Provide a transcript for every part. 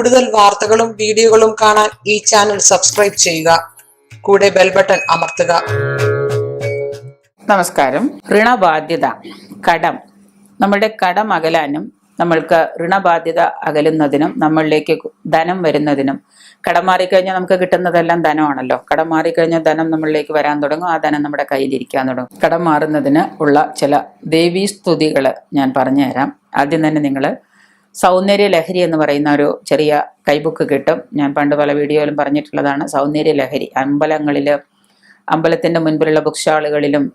കൂടുതൽ വാർത്തകളും വീഡിയോകളും കാണാൻ ഈ ചാനൽ സബ്സ്ക്രൈബ് ചെയ്യുക. കൂടെ ബെൽ ബട്ടൺ അമർത്തുക. നമസ്കാരം. ഋണബാധ്യത, കടം. നമ്മുടെ കടം അകലാനും നമ്മൾക്ക് ഋണബാധ്യത അകലുന്നതിനും നമ്മളിലേക്ക് ധനം വരുന്നതിനും, കടം മാറിക്കഴിഞ്ഞാൽ നമുക്ക് കിട്ടുന്നതെല്ലാം ധനമാണല്ലോ. കടം മാറിക്കഴിഞ്ഞാൽ ധനം നമ്മളിലേക്ക് വരാൻ തുടങ്ങും, ആ ധനം നമ്മുടെ കയ്യിലിരിക്കാൻ തുടങ്ങും. കടം മാറുന്നതിന് ഉള്ള ചില ദേവീ സ്തുതികൾ ഞാൻ പറഞ്ഞുതരാം. ആദ്യം തന്നെ നിങ്ങൾ സൗന്ദര്യ ലഹരി എന്ന് പറയുന്ന ഒരു ചെറിയ കൈബുക്ക് കിട്ടും. ഞാൻ പണ്ട് പല വീഡിയോയിലും പറഞ്ഞിട്ടുള്ളതാണ്. സൗന്ദര്യ ലഹരി അമ്പലത്തിൻ്റെ മുൻപിലുള്ള ബുക്ക് സ്റ്റാളുകളിലും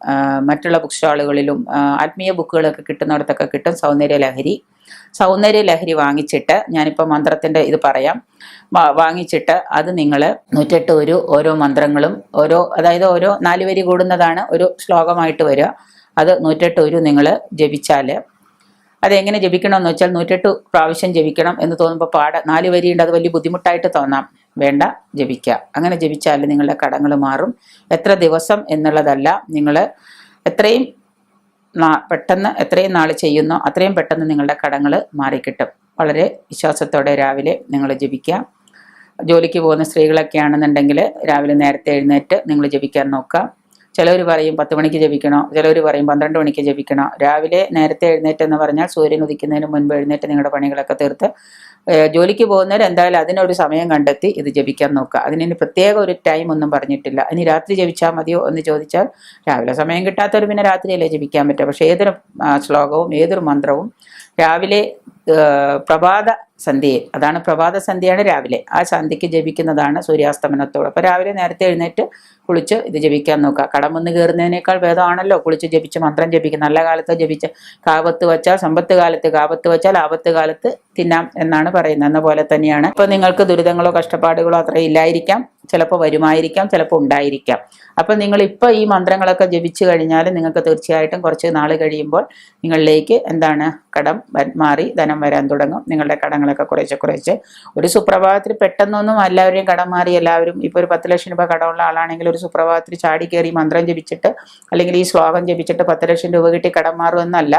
മറ്റുള്ള ബുക്ക് സ്റ്റാളുകളിലും ആത്മീയ ബുക്കുകളൊക്കെ കിട്ടുന്നിടത്തൊക്കെ കിട്ടും സൗന്ദര്യ ലഹരി വാങ്ങിച്ചിട്ട്, ഞാനിപ്പോൾ മന്ത്രത്തിൻ്റെ ഇത് പറയാം, വാങ്ങിച്ചിട്ട് അത് നിങ്ങൾ 108 ഓരോ മന്ത്രങ്ങളും അതായത് ഓരോ 4 വരി കൂടുന്നതാണ് ഒരു ശ്ലോകമായിട്ട് വരിക. അത് 108 നിങ്ങൾ ജപിച്ചാൽ, അതെങ്ങനെ ജപിക്കണമെന്ന് വെച്ചാൽ 108 പ്രാവശ്യം ജപിക്കണം എന്ന് തോന്നുമ്പോൾ 4 വരിയുണ്ട്, അത് വലിയ ബുദ്ധിമുട്ടായിട്ട് തോന്നാം. വേണ്ട, ജപിക്കുക. അങ്ങനെ ജപിച്ചാൽ നിങ്ങളുടെ കടങ്ങൾ മാറും. എത്ര ദിവസം എന്നുള്ളതല്ല, നിങ്ങൾ എത്രയും നാൾ ചെയ്യുന്നോ അത്രയും പെട്ടെന്ന് നിങ്ങളുടെ കടങ്ങൾ മാറിക്കിട്ടും. വളരെ വിശ്വാസത്തോടെ രാവിലെ നിങ്ങൾ ജപിക്കുക. ജോലിക്ക് പോകുന്ന സ്ത്രീകളൊക്കെ ആണെന്നുണ്ടെങ്കിൽ രാവിലെ നേരത്തെ എഴുന്നേറ്റ് നിങ്ങൾ ജപിക്കാൻ നോക്കുക. ചിലവർ പറയും 10 മണിക്ക് ജപിക്കണോ, ചിലവർ പറയും 12 മണിക്ക് ജപിക്കണോ. രാവിലെ നേരത്തെ എഴുന്നേറ്റ് എന്ന് പറഞ്ഞാൽ സൂര്യൻ ഉദിക്കുന്നതിന് മുൻപ് എഴുന്നേറ്റ് നിങ്ങളുടെ പണികളൊക്കെ തീർത്ത് ജോലിക്ക് പോകുന്നവർ എന്തായാലും അതിനൊരു സമയം കണ്ടെത്തി ഇത് ജപിക്കാൻ നോക്കുക. അതിന് പ്രത്യേക ഒരു ടൈം ഒന്നും പറഞ്ഞിട്ടില്ല. ഇനി രാത്രി ജപിച്ചാൽ മതിയോ എന്ന് ചോദിച്ചാൽ, രാവിലെ സമയം കിട്ടാത്തവർ പിന്നെ രാത്രിയല്ലേ ജപിക്കാൻ പറ്റുക. പക്ഷേ ഏതൊരു ശ്ലോകവും ഏതൊരു മന്ത്രവും രാവിലെ പ്രഭാത സന്ധ്യയിൽ, അതാണ് പ്രഭാത സന്ധ്യയാണ് രാവിലെ, ആ സന്ധ്യയ്ക്ക് ജപിക്കുന്നതാണ് സൂര്യാസ്തമനത്തോട്. അപ്പോൾ രാവിലെ നേരത്തെ എഴുന്നേറ്റ് കുളിച്ച് ഇത് ജപിക്കാൻ നോക്കുക. കടമൊന്ന് കയറുന്നതിനേക്കാൾ ഭേദമാണല്ലോ കുളിച്ച് ജപിച്ച് മന്ത്രം ജപിക്കുക. നല്ല കാലത്ത് ജപിച്ച് കാവത്ത് വച്ചാൽ സമ്പത്ത് കാലത്ത്, കാവത്ത് വച്ചാൽ ആപത്ത് കാലത്ത് തിന്നാം എന്നാണ് പറയുന്നത്. എന്ന പോലെ തന്നെയാണ്. ഇപ്പോൾ നിങ്ങൾക്ക് ദുരിതങ്ങളോ കഷ്ടപ്പാടുകളോ അത്ര ഇല്ലായിരിക്കാം, ചിലപ്പോൾ വരുമായിരിക്കാം, ചിലപ്പോൾ ഉണ്ടായിരിക്കാം. അപ്പം നിങ്ങളിപ്പോൾ ഈ മന്ത്രങ്ങളൊക്കെ ജപിച്ചു കഴിഞ്ഞാൽ നിങ്ങൾക്ക് തീർച്ചയായിട്ടും കുറച്ച് നാൾ കഴിയുമ്പോൾ നിങ്ങളിലേക്ക് എന്താണ് കടം മാറി ധനം വരാൻ തുടങ്ങും. നിങ്ങളുടെ കടങ്ങളൊക്കെ കുറേശ്ശെ ഒരു സുപ്രഭാതത്തിൽ പെട്ടെന്നൊന്നും എല്ലാവരെയും കടം മാറി എല്ലാവരും ഇപ്പോൾ ഒരു 10 ലക്ഷം രൂപ കടമുള്ള ആളാണെങ്കിൽ ഒരു സുപ്രഭാതത്തിൽ ചാടി കയറി മന്ത്രം ജപിച്ചിട്ട് അല്ലെങ്കിൽ ഈ ശ്ലോകം ജപിച്ചിട്ട് 10 ലക്ഷം രൂപ കിട്ടി കടം മാറുമെന്നല്ല.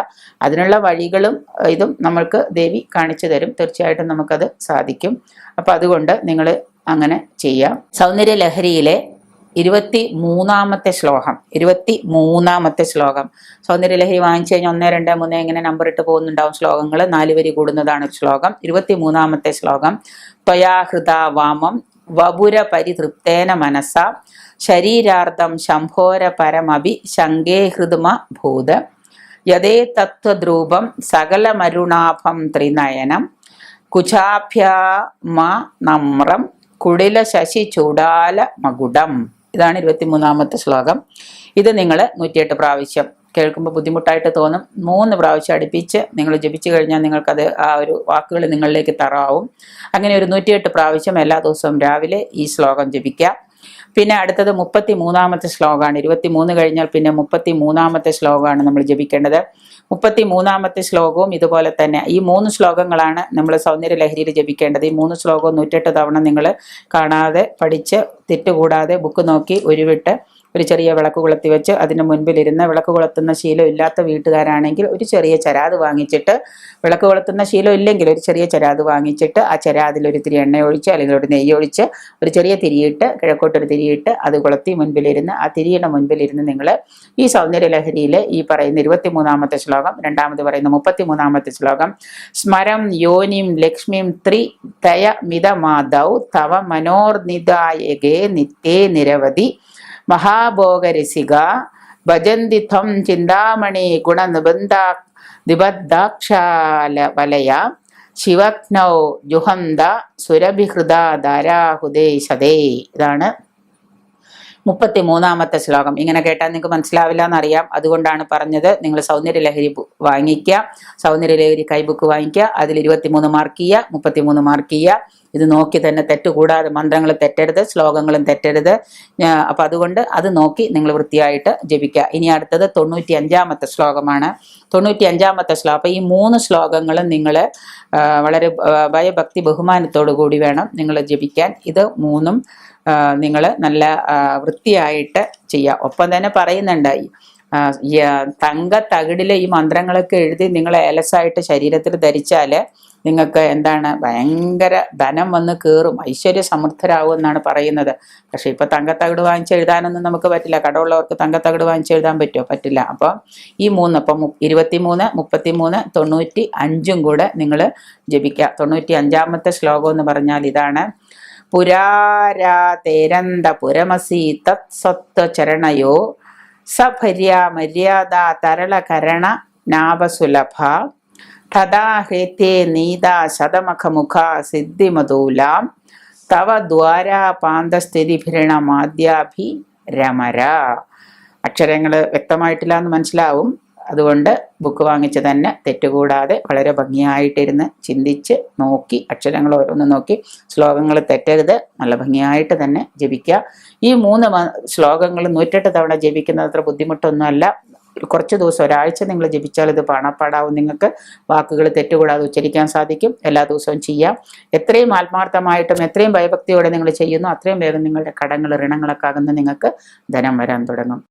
അതിനുള്ള വഴികളും ഇതും നമ്മൾക്ക് ദേവി കാണിച്ചു തരും. തീർച്ചയായിട്ടും നമുക്കത് സാധിക്കും. അപ്പം അതുകൊണ്ട് നിങ്ങൾ അങ്ങനെ ചെയ്യാം. സൗന്ദര്യ ലഹരിയിലെ 23ാമത്തെ ശ്ലോകം. സൗന്ദര്യലഹരി വാങ്ങിച്ചു കഴിഞ്ഞാൽ 1, 2, 3 ഇങ്ങനെ നമ്പർ ഇട്ട് പോകുന്നുണ്ടാവും ശ്ലോകങ്ങൾ. 4 വരി കൂടുന്നതാണ് ഒരു ശ്ലോകം. 23ാമത്തെ ശ്ലോകം. ത്വയാഹൃത വാമം വപുര പരിതൃപ്തേന മനസ ശരീരാർത്ഥം ശംഭോര പരമഭി ശങ്കേ ഹൃദ്മ ഭൂത യദേ തത്വദ്രൂപം സകലമരുണാഭം ത്രിനയനം കുചാഭ്യാമ നമ്രം കുടില ശശി ചൂടാല മകുടം. ഇതാണ് 23ാമത്തെ ശ്ലോകം. ഇത് നിങ്ങൾ 108 പ്രാവശ്യം, കേൾക്കുമ്പോൾ ബുദ്ധിമുട്ടായിട്ട് തോന്നും, 3 പ്രാവശ്യം അടുപ്പിച്ച് നിങ്ങൾ ജപിച്ചു കഴിഞ്ഞാൽ നിങ്ങൾക്കത് ആ ഒരു വാക്കുകൾ നിങ്ങളിലേക്ക് തറാവും. അങ്ങനെ ഒരു 108 പ്രാവശ്യം എല്ലാ ദിവസവും രാവിലെ ഈ ശ്ലോകം ജപിക്കാം. പിന്നെ അടുത്തത് 33ാമത്തെ ശ്ലോകമാണ്. 23 കഴിഞ്ഞാൽ പിന്നെ 33ാമത്തെ ശ്ലോകമാണ് നമ്മൾ ജപിക്കേണ്ടത്. 33ാമത്തെ ശ്ലോകവും ഇതുപോലെ തന്നെ. ഈ 3 ശ്ലോകങ്ങളാണ് നമ്മൾ സൗന്ദര്യ ലഹരിയിൽ ജപിക്കേണ്ടത്. ഈ 3 ശ്ലോകവും 108 തവണ നിങ്ങൾ കാണാതെ പഠിച്ച് തെറ്റുകൂടാതെ ബുക്ക് നോക്കി ഉരുവിട്ട് ഒരു ചെറിയ വിളക്ക് കൊളുത്തി വെച്ച് അതിന് മുൻപിലിരുന്ന്, വിളക്ക് കൊളുത്തുന്ന ശീലം ഇല്ലാത്ത വീട്ടുകാരാണെങ്കിൽ ഒരു ചെറിയ ചരാത് വാങ്ങിച്ചിട്ട്, വിളക്ക് കൊളുത്തുന്ന ശീലം ഇല്ലെങ്കിൽ ഒരു ചെറിയ ചരാത് വാങ്ങിച്ചിട്ട് ആ ചരാതിൽ ഒരു തിരി എണ്ണ ഒഴിച്ച് അല്ലെങ്കിൽ ഒരു നെയ്യ് ഒഴിച്ച് ഒരു ചെറിയ തിരിയിട്ട് കിഴക്കോട്ടൊരു തിരിയിട്ട് അത് കൊളുത്തി മുൻപിലിരുന്ന് ആ തിരിയുടെ മുൻപിലിരുന്ന് നിങ്ങൾ ഈ സൗന്ദര്യ ലഹരിയിൽ ഈ പറയുന്ന 23ാമത്തെ ശ്ലോകം, രണ്ടാമത് പറയുന്ന 33ാമത്തെ ശ്ലോകം, സ്മരം യോനിം ലക്ഷ്മിം തയ മിതമാധൗ തവ മനോർനിദായകേ നിത്യേ നിരവധി മഹാഭോഗരസിക ഭജന്തി ത്വം ചിന്താമണി ഗുണനിബന്ധാക്ഷാല വലയ ശിവജ്ഞൗ ജുഹന്ത സുരഭിഹൃദ ധാരാഹുദേ സദേ. ഇതാണ് 33ാമത്തെ ശ്ലോകം. ഇങ്ങനെ കേട്ടാൽ നിങ്ങൾക്ക് മനസ്സിലാവില്ല എന്നറിയാം, അതുകൊണ്ടാണ് പറഞ്ഞത്. നിങ്ങൾ സൗന്ദര്യ ലഹരി വാങ്ങിക്കുക, സൗന്ദര്യ ലഹരി കൈബുക്ക് വാങ്ങിക്കുക, അതിൽ 23 മാർക്ക് ചെയ്യുക, 33 മാർക്ക് ചെയ്യുക. ഇത് നോക്കി തന്നെ തെറ്റുകൂടാതെ, മന്ത്രങ്ങൾ തെറ്റരുത്, ശ്ലോകങ്ങളും തെറ്റരുത്. അപ്പം അതുകൊണ്ട് അത് നോക്കി നിങ്ങൾ വൃത്തിയായിട്ട് ജപിക്കുക. ഇനി അടുത്തത് 95ാമത്തെ ശ്ലോകമാണ്. 95ാമത്തെ ശ്ലോകം. അപ്പം ഈ 3 ശ്ലോകങ്ങളും നിങ്ങൾ വളരെ ഭയഭക്തി ബഹുമാനത്തോടു കൂടി വേണം നിങ്ങൾ ജപിക്കാൻ. ഇത് 3ഉം നിങ്ങൾ നല്ല വൃത്തിയായിട്ട് ചെയ്യുക. ഒപ്പം തന്നെ പറയുന്നുണ്ട് തങ്ക തകിടിലെ ഈ മന്ത്രങ്ങളൊക്കെ എഴുതി നിങ്ങൾ ഏലസായിട്ട് ശരീരത്തിൽ ധരിച്ചാൽ നിങ്ങൾക്ക് എന്താണ് ഭയങ്കര ധനം വന്ന് കയറും, ഐശ്വര്യ സമൃദ്ധരാകും എന്നാണ് പറയുന്നത്. പക്ഷെ ഇപ്പൊ തങ്കത്തകിട് വാങ്ങിച്ച് എഴുതാനൊന്നും നമുക്ക് പറ്റില്ല. കടമുള്ളവർക്ക് തങ്കത്തകിട് വാങ്ങിച്ച് എഴുതാൻ പറ്റുമോ? പറ്റില്ല. അപ്പം ഈ 3 അപ്പം 23, 33, 95 കൂടെ നിങ്ങൾ ജപിക്കുക. 95-ാമത്തെ ശ്ലോകം എന്ന് പറഞ്ഞാൽ ഇതാണ്: പുരാരാതേരന്ത പുരമസി തത് സത്വ ചരണയോ സഭര്യ മര്യാദ തരളകരണ നാഭസുലഭ തഥാ ഹേത്യേ നീതാ ശതമഖമുഖ സിദ്ധിമധൂലാം തവ ദ്വാരാപാന്തസ്ഥിതിഭിരണമാദ്യാഭിരമര. അക്ഷരങ്ങൾ വ്യക്തമായിട്ടില്ല എന്ന് മനസ്സിലാവും. അതുകൊണ്ട് ബുക്ക് വാങ്ങിച്ച് തന്നെ തെറ്റുകൂടാതെ വളരെ ഭംഗിയായിട്ടിരുന്ന് ചിന്തിച്ച് നോക്കി അക്ഷരങ്ങൾ ഓരോന്ന് നോക്കി ശ്ലോകങ്ങൾ തെറ്റരുത്, നല്ല ഭംഗിയായിട്ട് തന്നെ ജപിക്കുക. ഈ 3 ശ്ലോകങ്ങൾ 108 തവണ ജപിക്കുന്നത് അത്ര ബുദ്ധിമുട്ടൊന്നുമല്ല. കുറച്ച് ദിവസം, ഒരാഴ്ച നിങ്ങൾ ജപിച്ചാൽ ഇത് പാണപ്പാടാവും. നിങ്ങൾക്ക് വാക്കുകൾ തെറ്റുകൂടാതെ ഉച്ചരിക്കാൻ സാധിക്കും. എല്ലാ ദിവസവും ചെയ്യാം. എത്രയും ആത്മാർത്ഥമായിട്ടും എത്രയും ഭയഭക്തിയോടെ നിങ്ങൾ ചെയ്യുന്നു അത്രയും വേഗം നിങ്ങളുടെ കടങ്ങൾ ഋണങ്ങളൊക്കെ അകന്ന് നിങ്ങൾക്ക് ധനം വരാൻ തുടങ്ങും.